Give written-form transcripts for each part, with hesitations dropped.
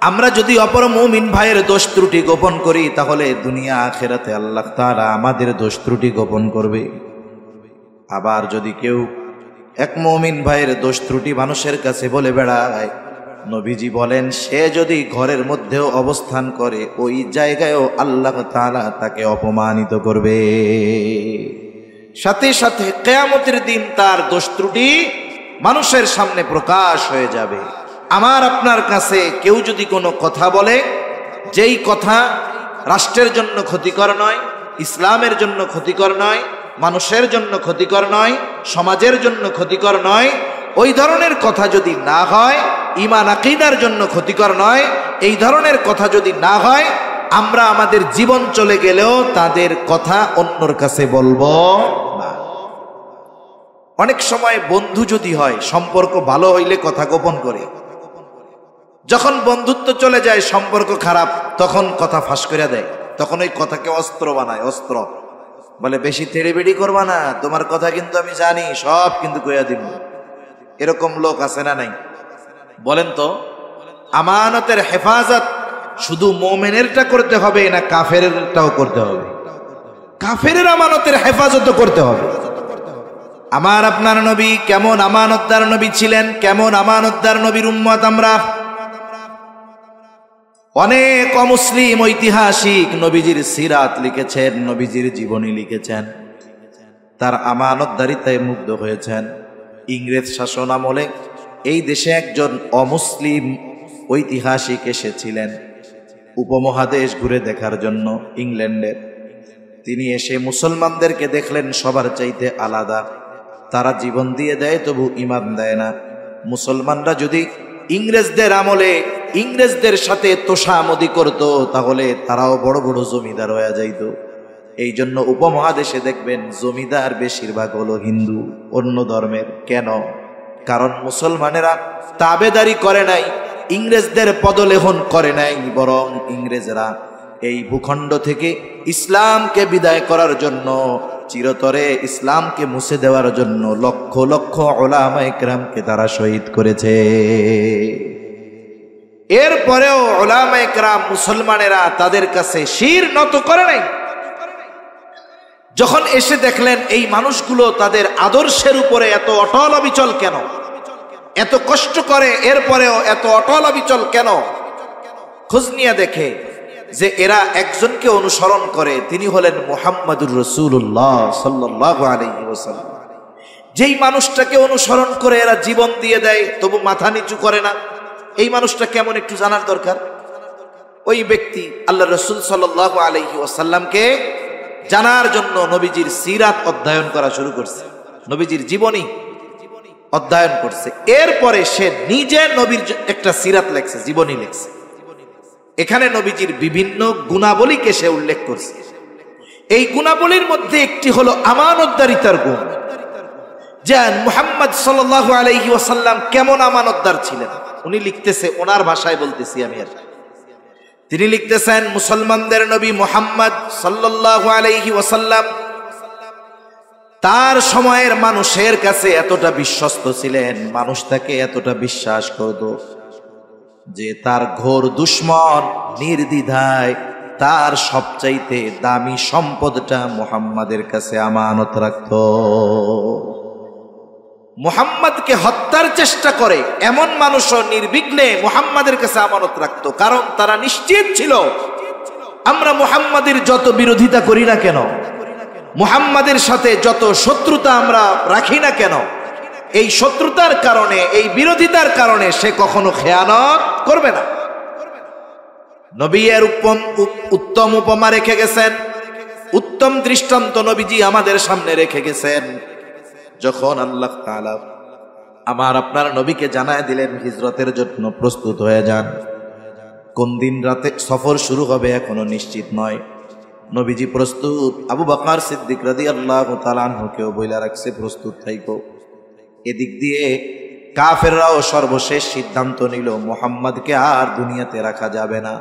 আমরা যদি অপর মুমিন ভাইয়ের দোষ ত্রুটি গোপন করি তাহলে দুনিয়া আখিরাতে আল্লাহ তাআলা আমাদের দোষ ত্রুটি গোপন করবে। আবার যদি কেউ এক মুমিন ভাইয়ের দোষ ত্রুটি মানুষের কাছে বলে বেড়ায়, নবীজি বলেন সে যদি ঘরের মধ্যেও অবস্থান করে ওই জায়গায়ও আল্লাহ তাআলা তাকে অপমানিত করবে। সাথে সাথে কিয়ামতের দিন তার দোষ ত্রুটি মানুষের সামনে প্রকাশ হয়ে যাবে। আমার আপনার কাছে কেউ যদি কোনো কথা বলে, যেই কথা রাষ্ট্রের জন্য ক্ষতিকর নয়, ইসলামের জন্য ক্ষতিকর নয়, মানুষের জন্য ক্ষতিকর নয়, সমাজের জন্য ক্ষতিকর নয়, ওই ধরনের কথা যদি না হয়, ঈমান আকীদার জন্য ক্ষতিকর নয়, এই ধরনের কথা যদি না হয়, আমরা আমাদের জীবন চলে গেলেও তাদের কথা অন্যর কাছে বলবো না। অনেক সময় বন্ধু যদি হয়, সম্পর্ক ভালো হইলে কথা গোপন করে, যখন বন্ধুত্ব চলে যায় সম্পর্ক খারাপ, তখন কথা ফাঁস করে দেয়, তখন ওই কথাকে অস্ত্র বানায়। অস্ত্র বলে বেশি তেড়েবেড়ি করবা না, তোমার কথা কিন্তু আমি জানি, সব কিন্তু কইয়া দিব। এরকম লোক আছে না নাই? বলেন তো, আমানতের হেফাজত শুধু মুমিনেরটা করতে হবে না কাফেরেরটাও করতে হবে? কাফেরের আমানতের হেফাজতও করতে হবে। আমার আপনার নবী কেমন আমানতদার নবী ছিলেন, কেমন আমানতদার নবীর উম্মত আমরা। অনেক অমুসলিম ঐতিহাসিক নবীজির সিরাত লিখেছেন, নবীজির জীবনী লিখেছেন, তার আমানতদারিতায় মুগ্ধ হয়েছেন। ইংরেজ শাসন আমলে এই দেশে একজন অমুসলিম ঐতিহাসিক এসেছিলেন উপমহাদেশ ঘুরে দেখার জন্য ইংল্যান্ডের। তিনি এসে মুসলমানদেরকে দেখলেন সবার চাইতে আলাদা, তারা জীবন দিয়ে দেয় তবু ঈমান দেয় না। মুসলমানরা যদি ইংরেজদের আমলে ইংরেজদের সাথে তোষামদি করত তাহলে তারাও বড় বড় জমিদার হয়ে যাইত। এই জন্য উপমহাদেশে দেখবেন জমিদার বেশিরভাগ হলো হিন্দু, অন্য ধর্মের। কেন? কারণ মুসলমানেরা তাবেদারি করে নাই, ইংরেজদের পদলেহন করে নাই, বরং ইংরেজরা এই ভূখণ্ড থেকে ইসলামকে বিদায় করার জন্য, চিরতরে ইসলামকে মুছে দেওয়ার জন্য লক্ষ লক্ষ উলামায়ে কেরামকে তারা শহীদ করেছে। এরপরেও উলামায়ে কেরাম মুসলমানেরা তাদের কাছে শির নত করে নাই। যখন এসে দেখলেন এই মানুষগুলো তাদের আদর্শের উপরে এত অটল অবিচল কেন, এত কষ্ট করে এরপরেও এত অটল অবিচল কেন, খোঁজ নিয়ে দেখে যে এরা একজনকে অনুসরণ করে, তিনি হলেন মুহাম্মাদুর রাসূলুল্লাহ সাল্লাল্লাহু আলাইহি ওয়াসাল্লাম। যেই মানুষটাকে অনুসরণ করে এরা জীবন দিয়ে দেয় তবু মাথা নিচু করে না, এই মানুষটা কেমন একটু জানার দরকার। ওই ব্যক্তি আল্লাহ রাসূল সাল্লাল্লাহু আলাইহি ওয়াসাল্লামকে জানার জন্য নবীজির সিরাত অধ্যয়ন করা শুরু করছে, নবীজির জীবনী অধ্যয়ন করছে। এরপরে সে নিজে নবীর একটা সিরাত লেখছে, জীবনী লেখছে। এখানে নবীজির বিভিন্ন গুণাবলীকে সে উল্লেখ করছে। এই গুণাবলীর মধ্যে একটি হলো আমানতদারিতার গুণ। যে মুহাম্মদ সাল্লাল্লাহু আলাইহি ওয়াসাল্লাম কেমন আমানতদার ছিলেন উনি লিখতেছে, ওনার ভাষায় বলতেছি আমি। আর তিনি লিখতেছেন, মুসলমানদের নবী মুহাম্মদ সাল্লাল্লাহু আলাইহি ওয়াসাল্লাম তার সময়ের মানুষের কাছে এতটা বিশ্বস্ত ছিলেন, মানুষ তাকে এতটা বিশ্বাস করত যে তার ঘোর দুশমন নির্দ্বিধায় তার সবচাইতে দামি সম্পদটা মুহাম্মাদের কাছে আমানত রাখত। মুহাম্মাদকে হত্যার চেষ্টা করে এমন মানুষও নির্বিঘ্নে মুহাম্মাদের কাছে আমানত রাখত, কারণ তারা নিশ্চিত ছিল আমরা মুহাম্মাদের যত বিরোধিতা করি না কেন, মুহাম্মাদের সাথে যত শত্রুতা আমরা রাখি না কেন, এই শত্রুতার কারণে, এই বিরোধিতার কারণে সে কখনো খেয়ানত করবে না। নবী এর উত্তম উপমা রেখে গেছেন, উত্তম দৃষ্টান্ত নবীজি আমাদের সামনে রেখে গেছেন। যখন আল্লাহ তাআলা আমার আপনার নবীকে জানায় দিলেন হিজরতের জন্য প্রস্তুত হয়ে যান, কোন দিন রাতে সফর শুরু হবে এখনো নিশ্চিত নয়, নবীজি প্রস্তুত। আবু বকর সিদ্দিক রাদিয়াল্লাহু তাআলা আনহুকেও বইলা রাখছে প্রস্তুত থাইকো। এদিক দিয়ে কাফেররাও সর্বশেষ সিদ্ধান্ত নিল মুহাম্মদকে আর দুনিয়াতে রাখা যাবে না,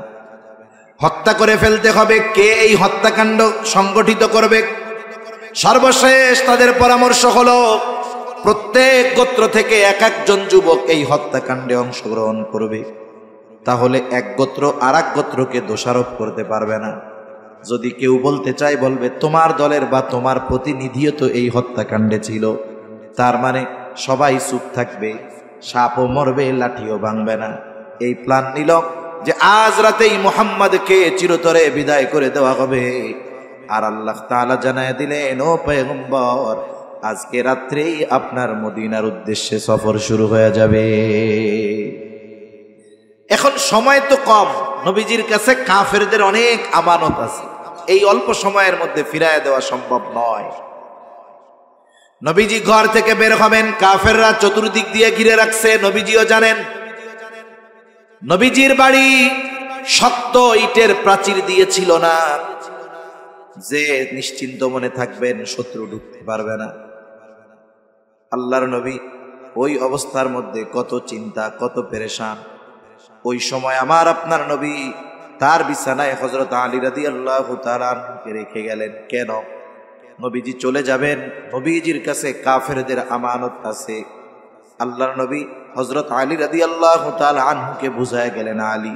হত্যা করে ফেলতে হবে। কে এই হত্যাকাণ্ড সংগঠিত করবে? সর্বশেষ তাদের পরামর্শ হলো প্রত্যেক গোত্র থেকে এক একজন যুবক এই হত্যাকাণ্ডে অংশগ্রহণ করবে। তাহলে এক গোত্র আর এক গোত্রকে দোষারোপ করতে পারবে না। যদি কেউ বলতে চায়, বলবে তোমার দলের বা তোমার প্রতিনিধিও তো এই হত্যাকাণ্ডে ছিল, তার মানে সবাই চুপ থাকবে, সাপও মরবে, লাঠিও ভাঙবে না। এই প্ল্যান নিল যে আজ রাতেই মুহাম্মদকে চিরতরে বিদায় করে দেওয়া হবে। আর আল্লাহ তাআলা জানায় দিলেন, ও পয়গম্বর, আজকে রাত্রেই আপনার মদিনার উদ্দেশ্যে সফর শুরু হয়ে যাবে। এখন সময় তো কম, নবীজির কাছে কাফেরদের অনেক আমানত আছে, এই অল্প সময়ের মধ্যে ফিরায় দেওয়া সম্ভব নয়। নবীজি ঘর থেকে বের হবেন, কাফেররা চতুর্দিক দিয়ে ঘিরে রাখছে, নবীজিও জানেন। নবীজির বাড়ি শক্ত ইটের প্রাচীর দিয়েছিল না যে নিশ্চিন্ত মনে থাকবেন শত্রু ঢুকতে পারবে না। আল্লাহর নবী ওই অবস্থার মধ্যে কত চিন্তা, কত পেরেশান। ওই সময় আমার আপনার নবী তার বিছানায় হযরত আলী রাদিয়াল্লাহু তাআলা আনহুকে রেখে গেলেন। কেন? নবীজি চলে যাবেন, নবীজির কাছে কাফেরদের আমানত আছে। আল্লাহর নবী হযরত আলী রাদিয়াল্লাহু তাআলা আনহুকে বুঝায় গেলেন, আলী,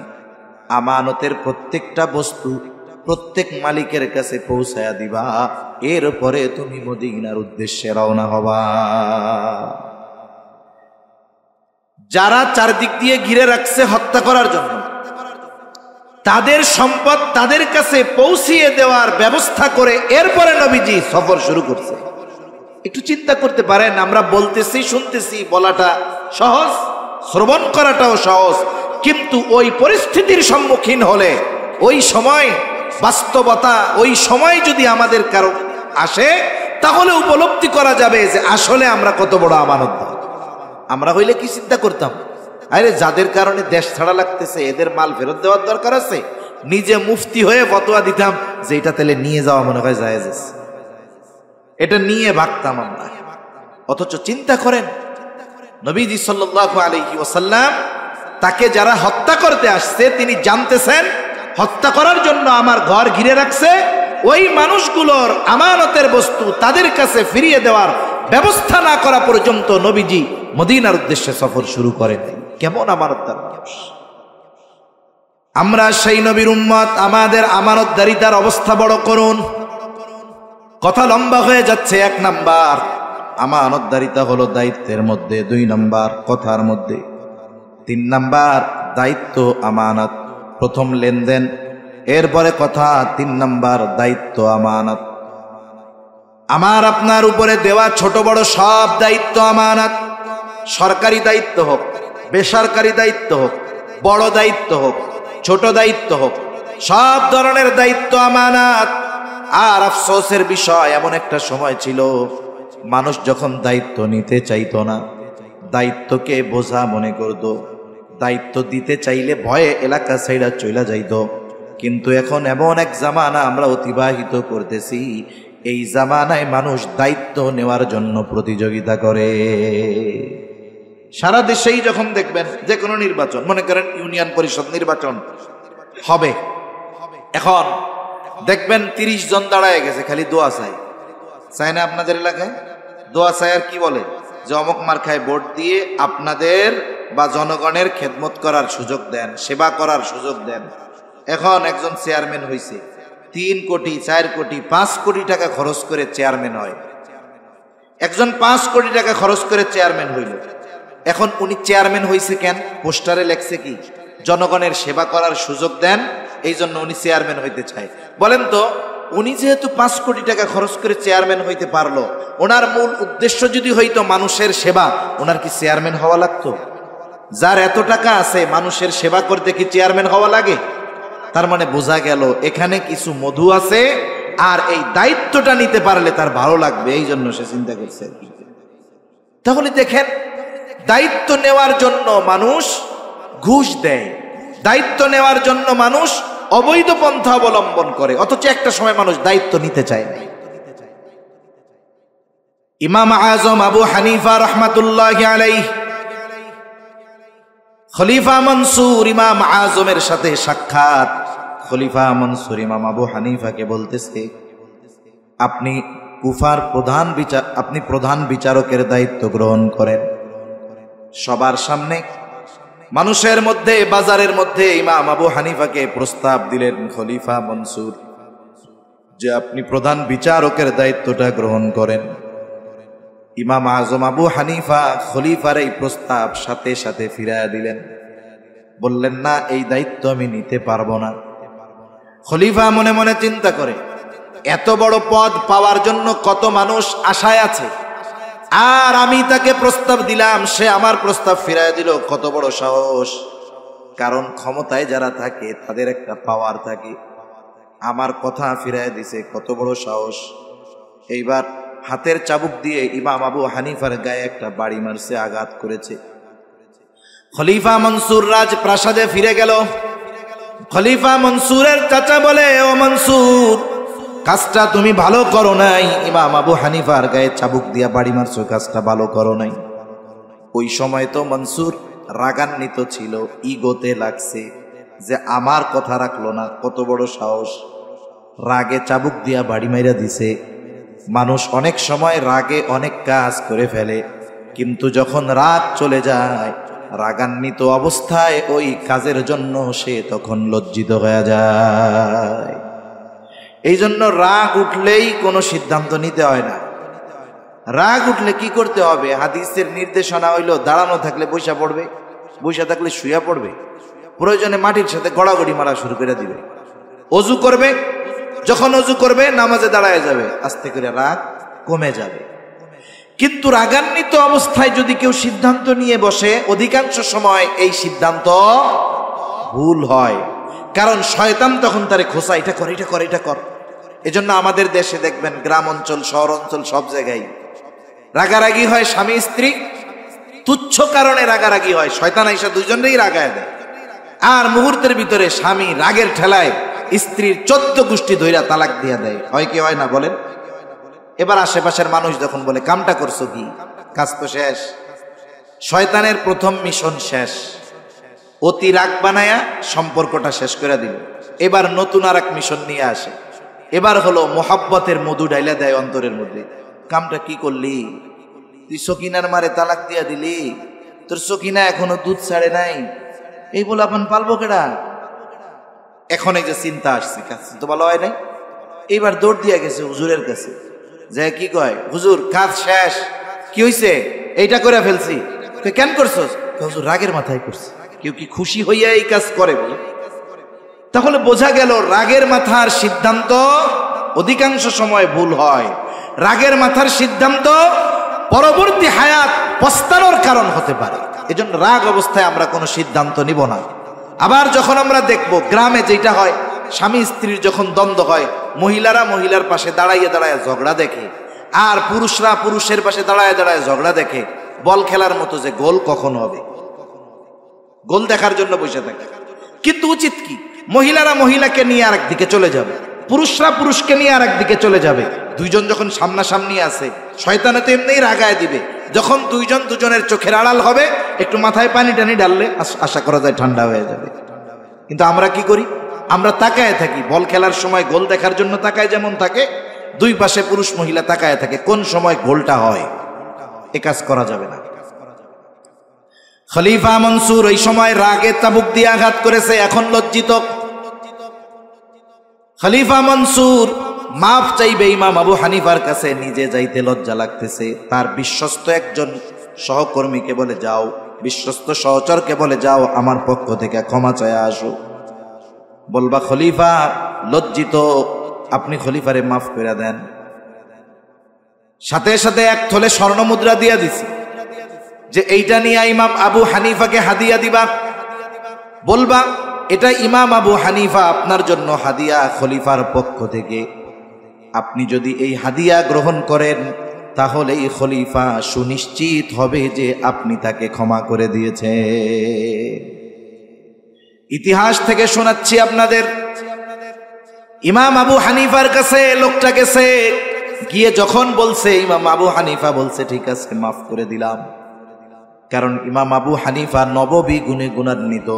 আমানতের প্রত্যেকটা বস্তু প্রত্যেক মালিকের কাছে পৌঁছায়া দিবা, এরপরে তুমি মদিনার উদ্দেশ্যে রওনা হবা। যারা চারদিক দিয়ে ঘিরে রাখছে হত্যা করার জন্য, তাদের সম্পদ তাদের কাছে পৌঁছিয়ে দেওয়ার ব্যবস্থা করে এরপরে নবীজি সফর শুরু করছে। একটু চিন্তা করতে পারেন, আমরা বলতেছি, শুনতেছি, বলাটা সহজ, শ্রবণ করাটাও সহজ, কিন্তু ওই পরিস্থিতির সম্মুখীন হলে, ওই সময় বাস্তবতা, ওই সময় যদি আমাদের কারো আসে, তাহলে উপলব্ধি করা যাবে যে আসলে আমরা কত বড় আমানতদার। আমরা হইলে কি চিন্তা করতাম, আরে যাদের কারণে দেশ ছাড়া লাগতেছে এদের মাল ফেরত দেওয়ার দরকার আছে, নিজে মুফতি হয়ে ফতোয়া দিতাম যে এটা তাহলে নিয়ে যাওয়া মনে হয় জায়েজ আছে, এটা নিয়ে ভাগতাম আমরা। অথচ চিন্তা করেন, নবীজি সাল্লাল্লাহু আলাইহি ওয়াসাল্লাম তাকে যারা হত্যা করতে আসছে, তিনি জানতেছেন হত্যা করার জন্য আমার ঘর ঘিরে রাখছে, ওই মানুষগুলোর আমানতের বস্তু তাদের কাছে ফিরিয়ে দেওয়ার ব্যবস্থা না করা পর্যন্ত নবীজি মদিনার উদ্দেশ্যে সফর শুরু করেন। কেমন আমানতদার মানুষ আমরা, সেই নবীর উম্মত। আমাদের আমানতদারিতার অবস্থা বড় করুন। কথা লম্বা হয়ে যাচ্ছে। 1 নাম্বার আমানতদারিতা হলো দায়িত্বের মধ্যে, 2 নাম্বার কথার মধ্যে, 3 নাম্বার দায়িত্ব আমানত। প্রথম লেনদেন, এরপরে কথা, 3 নাম্বার দায়িত্ব আমানত। আমার আপনার উপরে দেওয়া ছোট বড় সব দায়িত্ব আমানত। সরকারি দায়িত্ব হোক, বেসরকারি দায়িত্ব হোক, বড় দায়িত্ব হোক, ছোট দায়িত্ব হোক, সব ধরনের দায়িত্ব আমানত। আর আফসোসের বিষয়, এমন একটা সময় ছিল মানুষ যখন দায়িত্ব নিতে চাইতো না, দায়িত্বকে বোঝা মনে করত, দায়িত্ব দিতে চাইলে ভয়ে এলাকা ছাইড়া চইলা যাইত। কিন্তু এখন এমন এক জামানা আমরা অতিবাহিত করতেছি, এই জামানায় মানুষ দায়িত্ব নেওয়ার জন্য প্রতিযোগিতা করে। সারা দেশেই যখন দেখবেন যে কোনো নির্বাচন, মনে করেন ইউনিয়ন পরিষদ নির্বাচন হবে, এখন দেখবেন 30 জন দাঁড়ায় গেছে, খালি দোয়া চাই না আপনাদের এলাকায়? দোয়া চাই আর কি বলে যে অমুক মার্কায় ভোট দিয়ে আপনাদের বা জনগণের খেদমত করার সুযোগ দেন, সেবা করার সুযোগ দেন। এখন একজন চেয়ারম্যান হয়েছে, 3 কোটি 4 কোটি 5 কোটি টাকা খরচ করে চেয়ারম্যান হয়। একজন 5 কোটি টাকা খরচ করে চেয়ারম্যান হইল। এখন উনি চেয়ারম্যান হয়েছে কেন? পোস্টারে লেখছে কি, জনগণের সেবা করার সুযোগ দেন, এই জন্য উনি চেয়ারম্যান হইতে চায়। বলেন তো, উনি যেহেতু 5 কোটি টাকা খরচ করে চেয়ারম্যান হইতে পারলো, ওনার মূল উদ্দেশ্য যদি হইতো মানুষের সেবা, ওনার কি চেয়ারম্যান হওয়া লাগতো? যার এত টাকা আছে, মানুষের সেবা করতে কি চেয়ারম্যান হওয়া লাগে? তার মানে বোঝা গেল এখানে কিছু মধু আছে, আর এই দায়িত্বটা নিতে পারলে তার ভালো লাগবে, এই জন্য সে চিন্তা করছে। তাহলে দেখেন, দায়িত্ব নেওয়ার জন্য মানুষ ঘুষ দেয়, দায়িত্ব নেওয়ার জন্য মানুষ অবৈধ পন্থা অবলম্বন করে, অথচ একটা সময় মানুষ দায়িত্ব নিতে চায় না। ইমাম আজম আবু হানিফা রাহমাতুল্লাহি আলাইহি, খলিফা মনসুর ইমাম আজমের সাথে সাক্ষাৎ। খলিফা মনসুর ইমাম আবু হানিফাকে বলতেছে, আপনি কুফার প্রধান বিচারকের দায়িত্ব গ্রহণ করেন। সবার সামনে মানুষের মধ্যে, বাজারের মধ্যে ইমাম আবু হানিফাকে প্রস্তাব দিলেন খলিফা মনসুর যে আপনি প্রধান বিচারকের দায়িত্বটা গ্রহণ করেন। ইমাম আজম আবু হানিফা খলিফার এই প্রস্তাব সাথে সাথে ফিরাইয়া দিলেন, বললেন না, এই দায়িত্ব আমি নিতে পারবো না। খলিফা মনে মনে চিন্তা করে, এত বড় পদ পাওয়ার জন্য কত মানুষ আশায় আছে, আর আমি তাকে প্রস্তাব দিলাম, সে আমার প্রস্তাব ফিরাইয়া দিল, কত বড় সাহস। কারণ ক্ষমতায় যারা থাকে তাদের একটা পাওয়ার থাকে, আমার কথা ফিরাইয়া দিছে, কত বড় সাহস। এইবার হাতের চাবুক দিয়ে ইমাম আবু হানিফার গায়ে একটা বাড়ি মারছে, আঘাত করেছে। খলিফা মনসুর রাজ প্রাসাদে ফিরে গেল। খলিফা মনসুরের চাচা বলে, ও মনসুর, কাজটা তুমি ভালো করো নাই, ইমাম আবু হানিফার গায়ে চাবুক দিয়া বাড়ি মারছো, কাজটা ভালো করো নাই। ওই সময় তো মনসুর রাগান্বিত ছিল, ইগোতে লাগছে যে আমার কথা রাখলো না, কত বড় সাহস। রাগে চাবুক দিয়া বাড়ি মাইরা দিছে। মানুষ অনেক সময় রাগে অনেক কাজ করে ফেলে, কিন্তু যখন রাগ চলে যায়, রাগান্বিত অবস্থায় ওই কাজের জন্য সে তখন লজ্জিত হয়ে যায়। এই জন্য রাগ উঠলেই কোনো সিদ্ধান্ত নিতে হয় না। রাগ উঠলে কি করতে হবে? হাদিসের নির্দেশনা হইল, দাঁড়ানো থাকলে বৈশা পড়বে, বৈশা থাকলে শুয়া পড়বে, প্রয়োজনে মাটির সাথে গড়াগড়ি মারা শুরু করে দিবে। অজু করবে, যখন অজু করবে নামাজে দাঁড়ায় যাবে, আস্তে করে রাগ কমে যাবে। কিন্তু রাগান্বিত অবস্থায় যদি কেউ সিদ্ধান্ত নিয়ে বসে, অধিকাংশ সময় এই সিদ্ধান্ত ভুল হয়, কারণ শয়তান তখন তারে খোঁচা, এটা কর, এটা কর, এটা কর। এজন্য আমাদের দেশে দেখবেন গ্রাম অঞ্চল, শহর অঞ্চল, সব জায়গায় রাগারাগি হয়। স্বামী স্ত্রী তুচ্ছ কারণে রাগারাগি হয়, শয়তান আইসা দুইজনেই রাগায় দেয়, আর মুহূর্তের ভিতরে স্বামী রাগের ঠেলায় স্ত্রীর 14 গোষ্ঠী ধইরা তালাক দিয়া দেয়। হয় কি হয় না বলেন? এবার আশেপাশের মানুষ যখন বলে, কামটা করছো কি, কাজ তো শেষ। শয়তানের প্রথম মিশন শেষ, অতি রাগ বানায়া সম্পর্কটা শেষ করে দিল। এবার নতুন আর এক মিশন নিয়ে আসে, এবার হলো মোহাব্বতের মধু ডাইলা দেয় অন্তরের মধ্যে। কামটা কি করলি তুই? সকিনার মারে তালাক দিয়া দিলি, তোর সকিনা এখনো দুধ ছাড়ে নাই, এই বলে আপন পালবো কেডা? এখন এই যে চিন্তা আসছে, কাজ তো ভালো হয় নাই, এইবার দৌড় দিয়া গেছে হুজুরের কাছে, যে কি কয়, হুজুর কাজ শেষ, কি হইছে? এইটা করে ফেলছি। তুই কেন করছস? হুজুর রাগের মাথায় করছি। কেউ কি খুশি হইয়া এই কাজ করে বলে? তাহলে বোঝা গেল রাগের মাথার সিদ্ধান্ত অধিকাংশ সময় ভুল হয়। রাগের মাথার সিদ্ধান্ত পরবর্তী হায়াত পস্তানোর কারণ হতে পারে। এজন্য রাগ অবস্থায় আমরা কোনো সিদ্ধান্ত নিব না। আবার যখন আমরা দেখব গ্রামে যেটা হয়, স্বামী স্ত্রীর যখন দ্বন্দ্ব হয়, মহিলারা মহিলার পাশে দাঁড়াইয়া দাঁড়াইয়া ঝগড়া দেখে, আর পুরুষরা পুরুষের পাশে দাঁড়ায় দাঁড়ায় ঝগড়া দেখে। বল খেলার মতো যে গোল কখন হবে, গোল দেখার জন্য বসে থাকে। কিন্তু উচিত কি, মহিলারা মহিলাকে নিয়ে আরেক দিকে চলে যাবে, পুরুষরা পুরুষকে নিয়ে আরেক দিকে চলে যাবে। দুইজন যখন সামনাসামনি আছে, শয়তানে তো এমনিই রাগায় দিবে। যখন দুইজন দুজনের চোখের আড়াল হবে, একটু মাথায় পানি টানি ঢাললে আশা করা যায় ঠান্ডা হয়ে যাবে। কিন্তু আমরা কি করি? আমরা তাকায় থাকি। বল খেলার সময় গোল দেখার জন্য তাকায় যেমন থাকে, দুই পাশে পুরুষ মহিলা তাকায় থাকে কোন সময় গোলটা হয়। এ কাজ করা যাবে না। খলিফা মনসুর ওই সময় রাগে চাবুক দিয়ে আঘাত করেছে, এখন লজ্জিত। খলিফা মনসুর মাফ চাইবে ইমাম আবু হানিফার কাছে, নিজে যাইতে লজ্জা লাগতেছে। তার বিশ্বস্ত একজন সহকর্মীকে বলে, যাও, বিশ্বস্ত সহচরকে বলে, যাও আমার পক্ষ থেকে ক্ষমা চায়া আসো। বলবা খলিফা লজ্জিত, আপনি খলিফারে মাফ করে দেন। সাথে সাথে এক থলে স্বর্ণ মুদ্রা দিয়া দিছে, যে এইটা নিয়ে ইমাম আবু হানিফাকে হাদিয়া দিবা। বলবা এটা ইমাম আবু হানিফা আপনার জন্য হাদিয়া খলিফার পক্ষ থেকে। আপনি যদি এই হাদিয়া গ্রহণ করেন, তাহলে এই খলিফা সুনিশ্চিত হবে যে আপনি তাকে ক্ষমা করে দিয়েছে। ইতিহাস থেকে শোনাচ্ছি আপনাদের, ইমাম আবু হানিফার কাছে লোকটা গেছে, গিয়ে যখন বলছে, ইমাম আবু হানিফা বলছে, ঠিক আছে মাফ করে দিলাম। কারণ ইমাম আবু হানিফা নববী গুণে গুণান্বিত।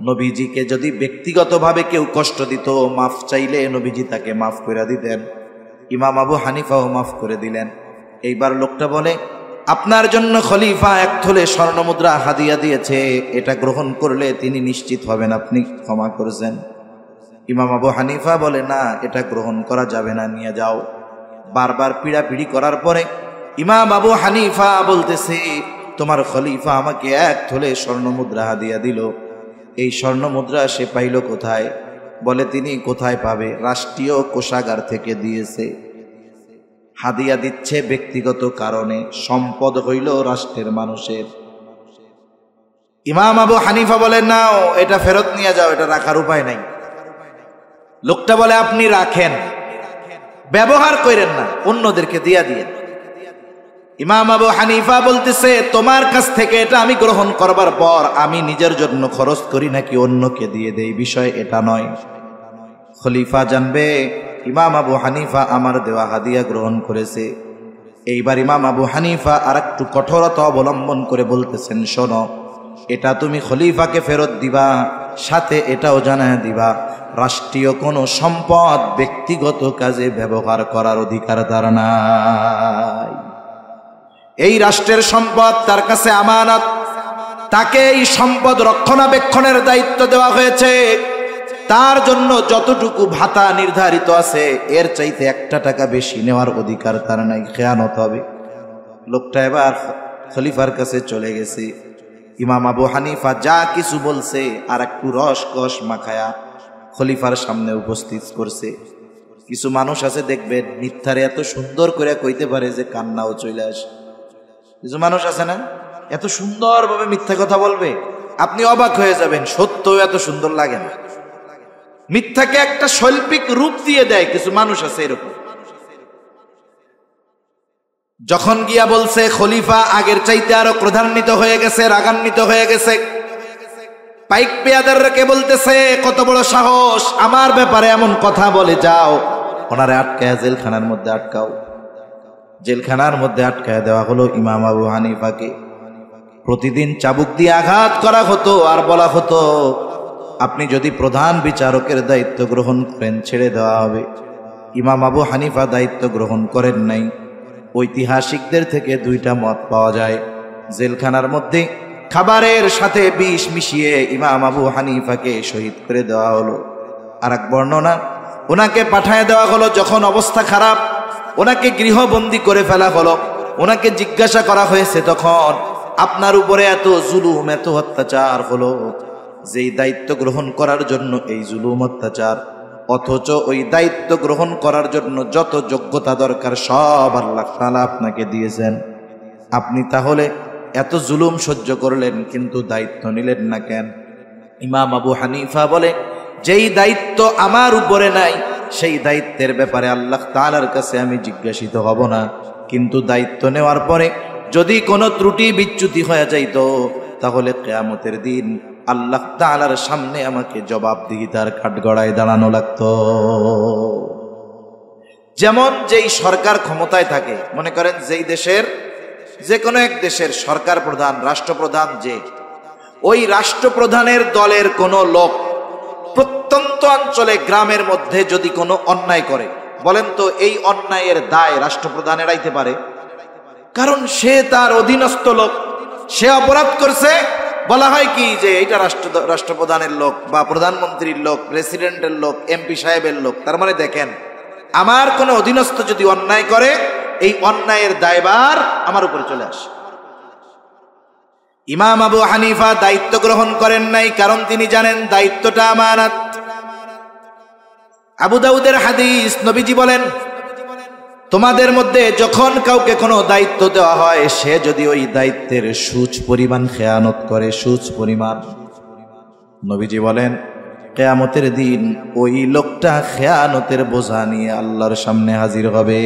নবীজিকে যদি ব্যক্তিগতভাবে কেউ কষ্ট দিত, মাফ চাইলে নবীজি তাকে মাফ করে দিতেন। ইমাম আবু হানিফাও মাফ করে দিলেন। এইবার লোকটা বলে, আপনার জন্য খলিফা এক থলে স্বর্ণমুদ্রা হাদিয়া দিয়েছে, এটা গ্রহণ করলে তিনি নিশ্চিত হবেন আপনি ক্ষমা করেছেন। ইমাম আবু হানিফা বলে, না, এটা গ্রহণ করা যাবে না, নিয়ে যাও। বারবার পিড়াপিড়ি করার পরে ইমাম আবু হানিফা বলতেছে, তোমার খলিফা আমাকে এক থলে স্বর্ণমুদ্রা হাদিয়া দিল, এই স্বর্ণমুদ্রা সে পাইল কোথায়? বলে, তিনি কোথায় পাবে, রাষ্ট্রীয় কোষাগার থেকে দিয়েছে। হাদিয়া দিচ্ছে ব্যক্তিগত কারণে, সম্পদ হইল রাষ্ট্রের মানুষের। ইমাম আবু হানিফা বলে, নাও, এটা ফেরত নিয়ে যাও, এটা রাখার উপায় নাই। লোকটা বলে, আপনি রাখেন, ব্যবহার করেন না, অন্যদেরকে দিয়া দিয়ে। ইমাম আবু হানিফা বলতেছে, তোমার কাছ থেকে এটা আমি গ্রহণ করবার পর আমি নিজের জন্য খরচ করি নাকি অন্যকে দিয়ে দেই, বিষয় এটা নয়। খলিফা জানবে ইমাম আবু হানিফা আমার দেওয়া হাদিয়া গ্রহণ করেছে। এইবার ইমাম আবু হানিফা আর একটু কঠোরতা অবলম্বন করে বলতেছেন, শোনো, এটা তুমি খলিফাকে ফেরত দিবা, সাথে এটাও জানায় দিবা রাষ্ট্রীয় কোনো সম্পদ ব্যক্তিগত কাজে ব্যবহার করার অধিকার তার নাই। এই রাষ্ট্রের সম্পদ তার কাছে আমানত, তাকে এই সম্পদ রক্ষণাবেক্ষণের দায়িত্ব দেওয়া হয়েছে। তার জন্য যতটুকু ভাতা নির্ধারিত আছে এর চাইতে 1 টাকা বেশি নেওয়ার অধিকার তার নাই, খেয়ানত হবে। লোকটা এবার খলিফার কাছে চলে গেছে। ইমাম আবু হানিফা যা কিছু বলছে আর একটু রসকস মাখায়া খলিফার সামনে উপস্থিত করছে। কিছু মানুষ আছে দেখবেন মিথ্যারে এত সুন্দর করে কইতে পারে যে কান্নাও চলে আসে। কিছু মানুষ আছে না, এত সুন্দরভাবে মিথ্যা কথা বলবে, আপনি অবাক হয়ে যাবেন, সত্য এত সুন্দর লাগে না। মিথ্যাকে একটা শৈল্পিক রূপ দিয়ে দেয়, কিছু মানুষ আছে এরকম। যখন গিয়া বলছে খলিফা আগের চাইতে আরো ক্রোধান্বিত হয়ে গেছে, রাগান্বিত হয়ে গেছে। পাইক পেয়াদারকে বলতেছে, কত বড় সাহস, আমার ব্যাপারে এমন কথা বলে, যাও ওনারে আটকায় জেলখানার মধ্যে আটকাও। জেলখানার মধ্যে আটকায় দেওয়া হলো ইমাম আবু হানিফাকে। প্রতিদিন চাবুক দিয়ে আঘাত করা হতো আর বলা হতো, আপনি যদি প্রধান বিচারকের দায়িত্ব গ্রহণ করেন ছেড়ে দেওয়া হবে। ইমাম আবু হানিফা দায়িত্ব গ্রহণ করেন নাই। ঐতিহাসিকদের থেকে 2টা মত পাওয়া যায়। জেলখানার মধ্যে খাবারের সাথে বিষ মিশিয়ে ইমাম আবু হানিফাকে শহীদ করে দেওয়া হলো। আর এক বর্ণনা, ওনাকে পাঠায় দেওয়া হলো যখন অবস্থা খারাপ, ওনাকে গৃহবন্দী করে ফেলা হলো। ওনাকে জিজ্ঞাসা করা হয়েছে তখন, আপনার উপরে এত জুলুম, এত অত্যাচার হলো, যেই দায়িত্ব গ্রহণ করার জন্য এই জুলুম অত্যাচার, অথচ ওই দায়িত্ব গ্রহণ করার জন্য যত যোগ্যতা দরকার সব আল্লাহ তাআলা আপনাকে দিয়েছেন, আপনি তাহলে এত জুলুম সহ্য করলেন কিন্তু দায়িত্ব নিলেন না কেন? ইমাম আবু হানিফা বলে, যেই দায়িত্ব আমার উপরে নাই সেই দায়িত্বের ব্যাপারে আল্লাহ তাআলার কাছে আমি জিজ্ঞাসিত হব না, কিন্তু দায়িত্ব নেওয়ার পরে যদি কোনো ত্রুটি বিচ্যুতি হয়ে যাইত তাহলে কিয়ামতের দিন আল্লাহ তাআলার সামনে আমাকে জবাবদিহিতার কাঠগড়ায় দাঁড়ানো লাগতো। যেমন যেই সরকার ক্ষমতায় থাকে, মনে করেন যেই দেশের যে কোনো এক দেশের সরকার প্রধান, রাষ্ট্রপ্রধান, যে ওই রাষ্ট্রপ্রধানের দলের কোনো লোক প্রত্যন্ত অঞ্চলে গ্রামের মধ্যে যদি কোনো অন্যায় করে, বলেন তো এই অন্যায়ের দায় রাষ্ট্রপ্রধান এড়াইতে পারে? কারণ সে তার অধীনস্থ লোক, সে অপরাধ করছে, বলা হয় কি যে এটা রাষ্ট্রপ্রধানের লোক বা প্রধানমন্ত্রীর লোক, প্রেসিডেন্টের লোক, এমপি সাহেবের লোক। তার মানে দেখেন, আমার কোনো অধীনস্থ যদি অন্যায় করে এই অন্যায়ের দায়ভার আমার উপরে চলে আসে। ইমাম আবু হানিফা দায়িত্ব গ্রহণ করেন নাই, কারণ তিনি জানেন দায়িত্বটা আমানত। আবু দাউদের হাদিস, নবীজি বলেন, তোমাদের মধ্যে যখন কাউকে কোনো দায়িত্ব দেওয়া হয় সে যদি ওই দায়িত্বের সুচ পরিমাণ খেয়ানত করে, সুচ পরিমাণ, নবীজি বলেন কিয়ামতের দিন ওই লোকটা খেয়ানতের বোঝা নিয়ে আল্লাহর সামনে হাজির হবে।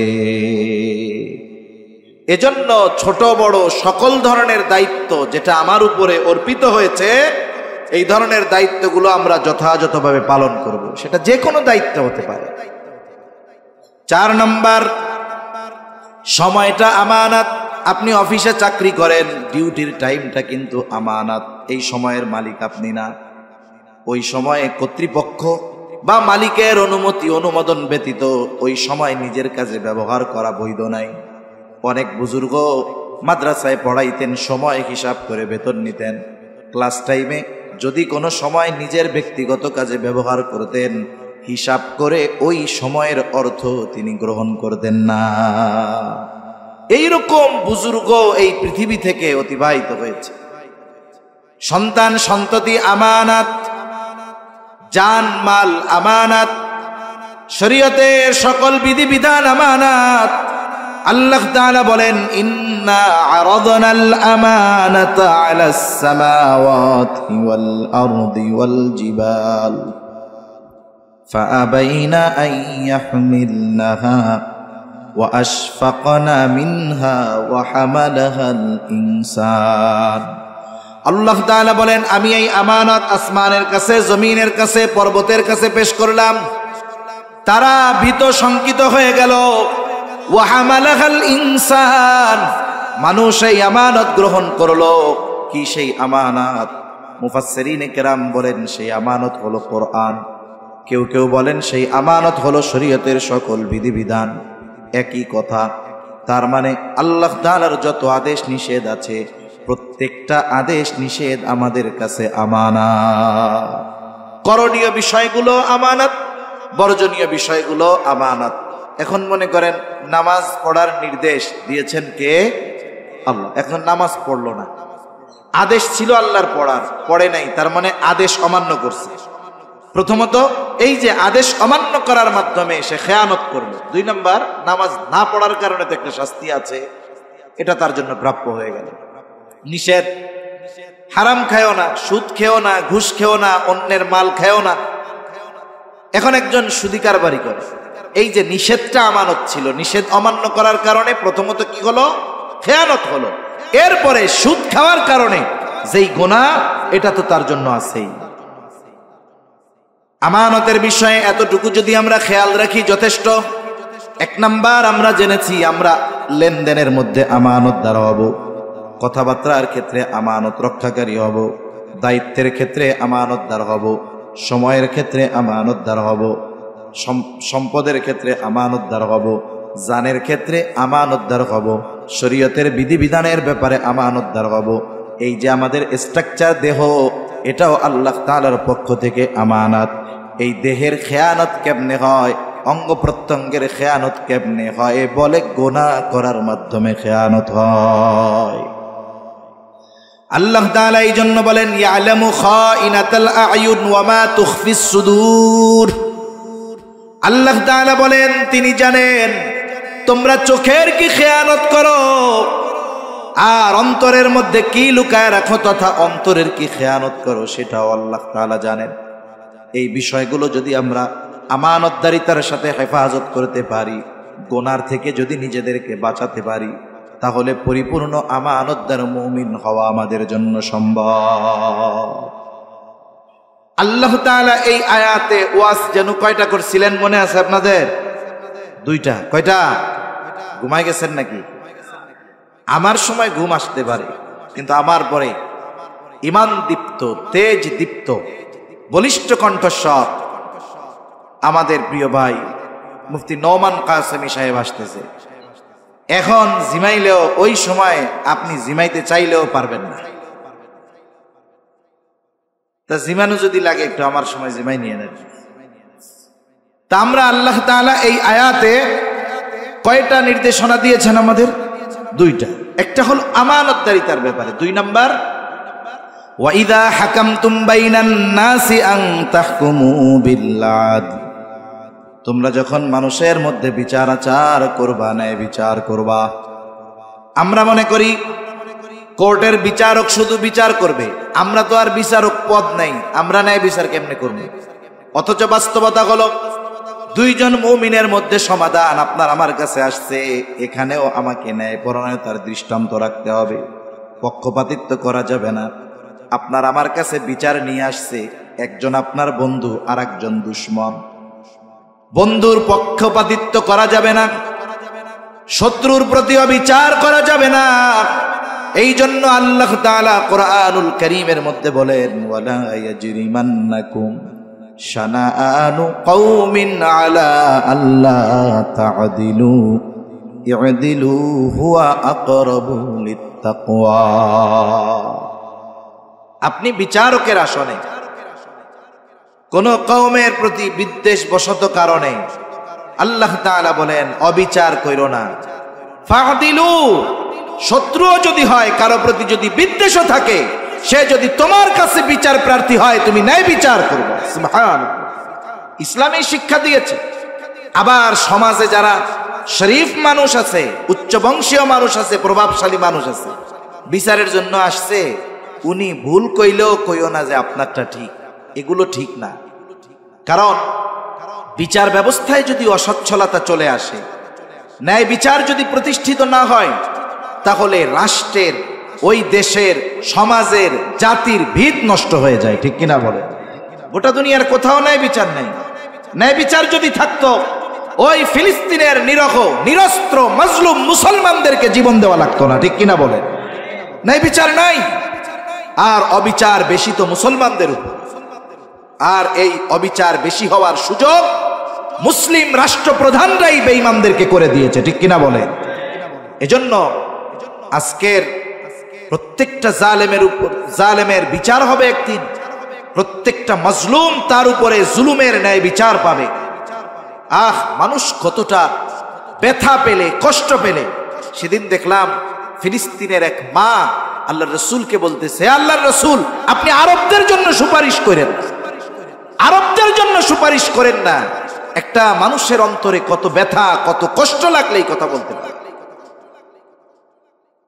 এজন্য ছোট বড় সকল ধরনের দায়িত্ব যেটা আমার উপরে অর্পিত হয়েছে, এই ধরনের দায়িত্বগুলো আমরা যথাযথভাবে পালন করব, সেটা যে কোনো দায়িত্ব হতে পারে। 4 নম্বর, সময়টা আমানত। আপনি অফিসে চাকরি করেন, ডিউটির টাইমটা কিন্তু আমানত। এই সময়ের মালিক আপনি না। ওই সময়ে কর্তৃপক্ষ বা মালিকের অনুমতি অনুমোদন ব্যতীত ওই সময় নিজের কাজে ব্যবহার করা বৈধ নাই। অনেক বুজুর্গ মাদ্রাসায় পড়াইতেন, সময় হিসাব করে বেতন নিতেন। ক্লাস টাইমে যদি কোনো সময় নিজের ব্যক্তিগত কাজে ব্যবহার করতেন, হিসাব করে ওই সময়ের অর্থ তিনি গ্রহণ করতেন না। এইরকম বুজুর্গ এই পৃথিবী থেকে অতিবাহিত হয়েছে। সন্তান সন্ততি আমানাত, জান মাল আমানাত, শরীয়তের সকল বিধিবিধান আমানাত। আল্লাহ তাআলা বলেন, ইন্না আরাদনাল আমানাতা আলাস সামাওয়াতি ওয়াল আরদি ওয়াল জিবাল ফাআবাইনা আন ইয়াহমিলনাহা ওয়া আশফাকনা মিনহা ওয়া হামালাহাল ইনসান। আল্লাহ তাআলা বলেন, আমি এই আমানত আসমানের কাছে, জমিনের কাছে, পর্বতের কাছে পেশ করলাম। তারা ভীত শঙ্কিত হয়ে গেল। ওয়া হামালাহাল ইনসান, মানুষ এই আমানত গ্রহণ করলো। কি সেই আমানত? মুফাসসিরিনে কেরাম বলেন সেই আমানত হলো কোরআন। কেউ কেউ বলেন সেই আমানত হলো শরীয়তের সকল বিধিবিধান। একই কথা। তার মানে আল্লাহ তাআলার যত আদেশ নিষেধ আছে, প্রত্যেকটা আদেশ নিষেধ আমাদের কাছে আমানত। করণীয় বিষয়গুলো আমানত, বর্জনীয় বিষয়গুলো আমানত। এখন মনে করেন নামাজ পড়ার নির্দেশ দিয়েছেন কে? আল্লাহ। এখন নামাজ পড়লো না, আদেশ ছিল আল্লাহর পড়ার, পড়ে নাই, তার মানে আদেশ অমান্য করছে। প্রথমত এই যে আদেশ অমান্য করার মাধ্যমে সে খেয়ানত করলো। 2 নাম্বার, নামাজ না পড়ার কারণে তো একটা শাস্তি আছে, এটা তার জন্য প্রাপ্য হয়ে গেল। নিষেধ, হারাম খায়ও না, সুদ খেও না, ঘুষ খেও না, অন্যের মাল খেও না। এখন একজন সুদী কারবারি করে, এই যে নিষেধটা আমানত ছিল, নিষেধ অমান্য করার কারণে প্রথমত কি হলো? খেয়ানত হলো। এরপরে সুদ খাওয়ার কারণে যেই গুনাহ, এটা তো তার জন্য আছেই। আমানতের বিষয়ে এতটুকু যদি আমরা খেয়াল রাখি যথেষ্ট। 1 নাম্বার আমরা জেনেছি, আমরা লেনদেনের মধ্যে আমানতদার হব, কথাবার্তার ক্ষেত্রে আমানত রক্ষাকারী হব, দায়িত্বের ক্ষেত্রে আমানতদার হব, সময়ের ক্ষেত্রে আমানতদার হব, সম্পদের ক্ষেত্রে আমানতদার হব, জানের ক্ষেত্রে আমানতদার হব, শরীয়তের বিধিবিধানের ব্যাপারে আমানতদার হব। এই যে আমাদের স্ট্রাকচার দেহ, এটাও আল্লাহ তাআলার পক্ষ থেকে আমানত। এই দেহের খেয়ানত কেমনে হয়, অঙ্গ প্রত্যঙ্গের খেয়ানত কেমনে হয় বলে, গুনাহ করার মাধ্যমে খেয়ানত হয়। আল্লাহ তাআলা এই জন্য বলেন, ইয়ালামু খাইনাতাল আয়ুন ওয়া মা তুখফিস সুদূর। আল্লাহ তাআলা বলেন, তিনি জানেন তোমরা চোখের কি খেয়ানত করো আর অন্তরের মধ্যে কি লুকায় রাখো, তথা অন্তরের কি খেয়ানত করো, সেটাও আল্লাহ তাআলা জানেন। এই বিষয়গুলো যদি আমরা আমানতদারিতার সাথে হেফাজত করতে পারি, গুনার থেকে যদি নিজেদেরকে বাঁচাতে পারি, তাহলে পরিপূর্ণ আমানতদার মুমিন হওয়া আমাদের জন্য সম্ভব। আল্লাহ তাআলা এই আয়াতে ওয়াজ যেন কয়টা করছিলেন মনে আছে আপনাদের? 2টা। কয়টা? ঘুমাই গেছেন নাকি? আমার সময় ঘুম আসতে পারে, কিন্তু আমার পরে ইমান দীপ্ত, তেজ দীপ্ত, বলিষ্ঠ কণ্ঠস্বর আমাদের প্রিয় ভাই মুফতি নোমান কাসেমি সাহেব আসতেছে। এখন জিমাইলেও ওই সময় আপনি জিমাইতে চাইলেও পারবেন না। তা জিমানো যদি লাগে একটু আমার সময় জিমাই নিয়ে নেন। তা আমরা আল্লাহ তাআলা এই আয়াতে কয়টা নির্দেশনা দিয়েছেন আমাদের? 2টা। একটা হল আমানতদারিতার ব্যাপারে, 2 নাম্বার ওয়া ইযা হাকামতুম বাইনান নাসি আন তাহকুমু বিল আদল। তোমরা যখন মানুষের মধ্যে বিচার আচার করবা, ন্যায় বিচার করবা। আমরা মনে করি কোর্টের বিচারক শুধু বিচার করবে, আমরা তো আর বিচারক পদ নাই, আমরা ন্যায় বিচার কেমনে করব? অথচ বাস্তবতা হলো 2 জন মুমিনের মধ্যে সমাধান আপনার আমার কাছে আসছে, এখানেও আমাকে ন্যায়পরায়ণতার দৃষ্টান্ত রাখতে হবে, পক্ষপাতিত্ব করা যাবে না। আপনার আমার কাছে বিচার নিয়ে আসছে একজন আপনার বন্ধু আর একজন দুশমন, বন্ধুর পক্ষপাতিত্ব করা যাবে না, শত্রুর প্রতি অবিচার করা যাবে না। এই জন্য আল্লাহ তাআলা কোরআনুল কারীমের মধ্যে বলেন, ওয়ালা ইয়াজরিমান্নাকুম শানাআনু কওমিন আলা আল্লা তা'দিলু ইউদিলু হুয়া আকরাবু লিত্তাকওয়া। আপনি বিচারকের আসনে কোন কওমের প্রতি বিদ্বেষ বশত কারণে আল্লাহ তাআলা বলেন অবিচার কইরো না। ফাদিলু, শত্রুও যদি হয়, কারো প্রতি যদি বিদ্বেষও থাকে, সে যদি তোমার কাছে বিচার প্রার্থী হয়, তুমি ন্যায় বিচার করবে। সুবহানাল্লাহ। ইসলামী শিক্ষা দিয়েছে। আবার সমাজে যারা শরীফ মানুষ আছে, উচ্চ বংশীয় মানুষ আছে, প্রভাবশালী মানুষ আছে, বিচারের জন্য আসছে, উনি ভুল কইলেও কইও না যে আপনারটা ঠিক, এগুলো ঠিক না। কারণ বিচার ব্যবস্থায় যদি অসচ্ছলতা চলে আসে, ন্যায় বিচার যদি প্রতিষ্ঠিত না হয়, তাহলে রাষ্ট্রের, ওই দেশের, সমাজের, জাতির ভিত নষ্ট হয়ে যায়। ঠিক কিনা বলে? গোটা দুনিয়ার কোথাও ন্যায় বিচার নেই। ন্যায় বিচার যদি থাকতো, ওই ফিলিস্তিনের নিরহ নিরস্ত্র মাজলুম মুসলমানদেরকে জীবন দেওয়া লাগতো না। ঠিক কিনা বলে? ন্যায় বিচার নাই, আর অবিচার বেশি তো মুসলমানদের উপর। আর এই অবিচার বেশি হওয়ার সুযোগ মুসলিম রাষ্ট্রপ্রধানরাই বেঈমানদেরকে করে দিয়েছে। ঠিক কিনা বলে? এজন্য আজকের প্রত্যেকটা জালেমের উপর জালেমের বিচার হবে একদিন, প্রত্যেকটা মজলুম তার উপরে জুলুমের ন্যায় বিচার পাবে। মানুষ কতটা ব্যথা পেলে, কষ্ট পেলে। সেদিন দেখলাম ফিলিস্তিনের এক মা আল্লাহর রসুলকে বলতেছে, আল্লাহর রসুল, আপনি আরবদের জন্য সুপারিশ করেন, আরবদের জন্য সুপারিশ করেন না। একটা মানুষের অন্তরে কত ব্যথা, কত কষ্ট লাগলে এই কথা বলতে পারে।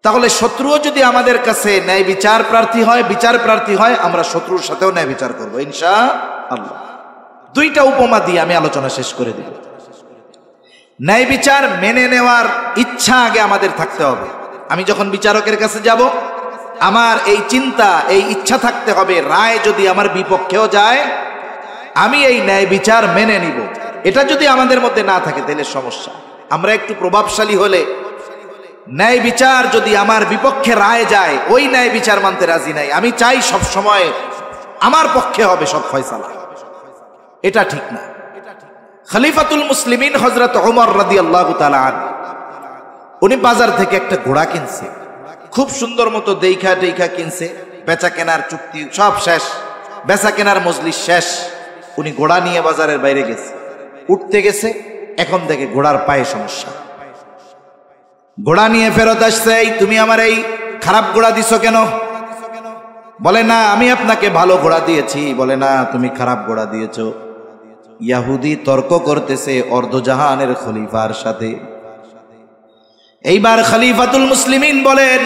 তাহলে শত্রুও যদি আমাদের কাছে ন্যায় বিচার প্রার্থী হয়, বিচার প্রার্থী হয়, আমরা শত্রুর সাথেও ন্যায় বিচার করবো ইনশাআল্লাহ। দুইটা উপমা দিয়ে আমি আলোচনা শেষ করে দিব। ন্যায় বিচার মেনে নেওয়ার ইচ্ছা আগে আমাদের থাকতে হবে। আমি যখন বিচারকের কাছে যাব, আমার এই চিন্তা, এই ইচ্ছা থাকতে হবে, রায় যদি আমার বিপক্ষেও যায়, আমি এই ন্যায় বিচার মেনে নিব। এটা যদি আমাদের মধ্যে না থাকে, তাহলে সমস্যা। আমরা একটু প্রভাবশালী হলে, ন্যায় বিচার যদি আমার বিপক্ষে রায় যায়, ওই ন্যায় বিচার মানতে রাজি নাই। আমি চাই সব সময় আমার পক্ষে হবে সব ফয়সালা, এটা ঠিক না। খলিফাতুল মুসলিমিন হযরত ওমর রাদিয়াল্লাহু তাআলা আনহু, উনি বাজার থেকে একটা ঘোড়া কিনছে, খুব সুন্দর মতো দেখা টেখা কিনছে, বেচা কেনার চুক্তি সব শেষ, বেচা কেনার মজলিস শেষ। উনি ঘোড়া নিয়ে বাজারের বাইরে গেছে, উঠতে গেছে, এখন দেখে ঘোড়ার পায়ে সমস্যা। ঘোড়া নিয়ে ফেরত আসছে, তুমি আমার এই খারাপ ঘোড়া দিছো কেন? বলে না, আমি আপনাকে ভালো ঘোড়া দিয়েছি। বলে না, তুমি খারাপ ঘোড়া দিয়েছো। ইয়াহুদি তর্ক করতেছে অর্ধজাহানের খলিফার সাথে। এইবার খলিফাতুল মুসলিমিন বলেন,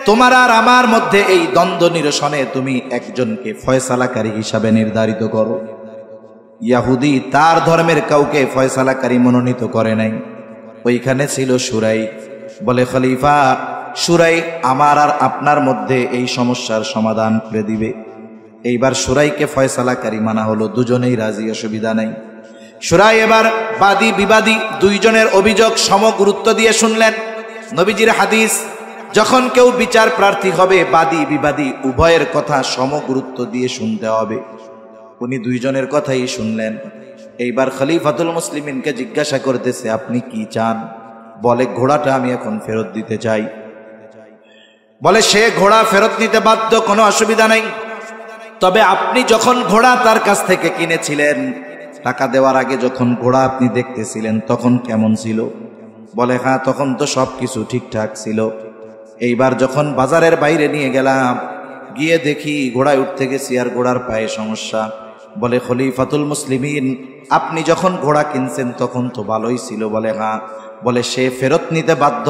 তোমার আর আমার মধ্যে এই দ্বন্দ্ব নিরসনে তুমি একজনকে ফয়সালাকারী হিসাবে নির্ধারিত করো। ইয়াহুদি তার ধর্মের কাউকে ফয়সালাকারী মনোনীত করে নাই, ওইখানে ছিল সুরাই। বলে, খলিফা, সুরাই আমার আর আপনার মধ্যে এই সমস্যার সমাধান করে দিবে। এইবার সুরাইকে ফয়সালাকারী মানা হলো, দুজনেই রাজি, অসুবিধা নাই। সুরাই এবার বাদী বিবাদী দুইজনের অভিযোগ সম গুরুত্ব দিয়ে শুনলেন। নবীজির হাদিস, যখন কেউ বিচার প্রার্থী হবে, বাদী বিবাদী উভয়ের কথা সম গুরুত্ব দিয়ে শুনতে হবে। উনি দুইজনের কথাই শুনলেন। এইবার খলিফাতুল মুসলিমিনকে জিজ্ঞাসা করতেছে, আপনি কি চান? বলে, ঘোড়াটা আমি এখন ফেরত দিতে চাই। বলে, সে ঘোড়া ফেরত নিতে বাধ্য, কোনো অসুবিধা নাই। তবে আপনি যখন ঘোড়া তার কাছ থেকে কিনেছিলেন, টাকা দেওয়ার আগে যখন ঘোড়া আপনি দেখতেছিলেন, তখন কেমন ছিল? বলে, হ্যাঁ, তখন তো সব কিছু ঠিকঠাক ছিল। এইবার যখন বাজারের বাইরে নিয়ে গেলাম, গিয়ে দেখি ঘোড়ায় উঠতে গেছি আর ঘোড়ার পায়ে সমস্যা। বলে, খলিফাতুল মুসলিমিন, আপনি যখন ঘোড়া কিনছেন তখন তো ভালোই ছিল। বলে, হ্যাঁ। বলে, সে ফেরত নিতে বাধ্য,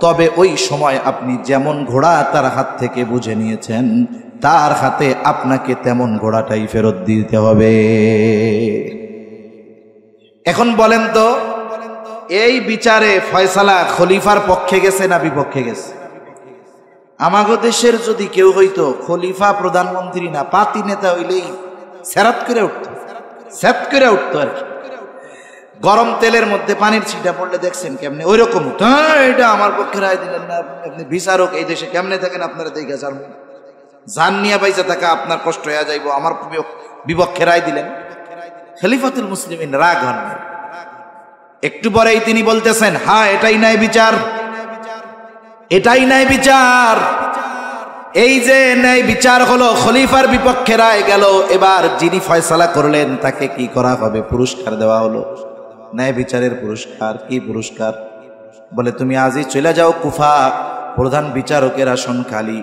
তবে ওই সময় আপনি যেমন ঘোড়া তার হাত থেকে বুঝে নিয়েছেন, তার হাতে আপনাকে তেমন ঘোড়াটাই ফেরত দিতে হবে। এখন বলেন তো, এই বিচারে ফয়সালা খলিফার পক্ষে গেছে না বিপক্ষে গেছে? আমাগো দেশের যদি কেউ হইতো, খলিফা প্রধানমন্ত্রী না, পাতি নেতা হইলেই সেরাত করে উঠতো, সেত করে উঠতো আর কি। গরম তেলের মধ্যে পানির ছিটা পড়লে দেখছেন কেমনে, ওই রকম। এটা আমার পক্ষে রায় দিলেন না, আপনি বিচারক, এই দেশে কেমনে থাকেন আপনারা দেখে যান, জান নিয়ে পাইসা থাকা আপনার কষ্ট হয়ে যাইব, আমার বিপক্ষে রায় দিলেন। খলিফাতুল মুসলিমিন রাগ হন, একটু পরেই তিনি বলতেছেন, হ্যাঁ এটাই ন্যায় বিচার, এটাই ন্যায় বিচার। এই যে ন্যায় বিচার হলো, খলিফার বিপক্ষে রায় গেল, এবার যিনি ফয়সালা করলেন তাকে কি করা হবে? পুরস্কার দেওয়া হলো, ন্যায় বিচারের পুরস্কার। কি পুরস্কার? বলে তুমি আজই চলে যাও কুফা, প্রধান বিচারকের আসন খালি,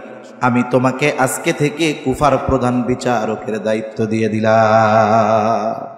আমি তোমাকে আজকে থেকে কুফার প্রধান বিচারকের দায়িত্ব দিয়ে দিলাম।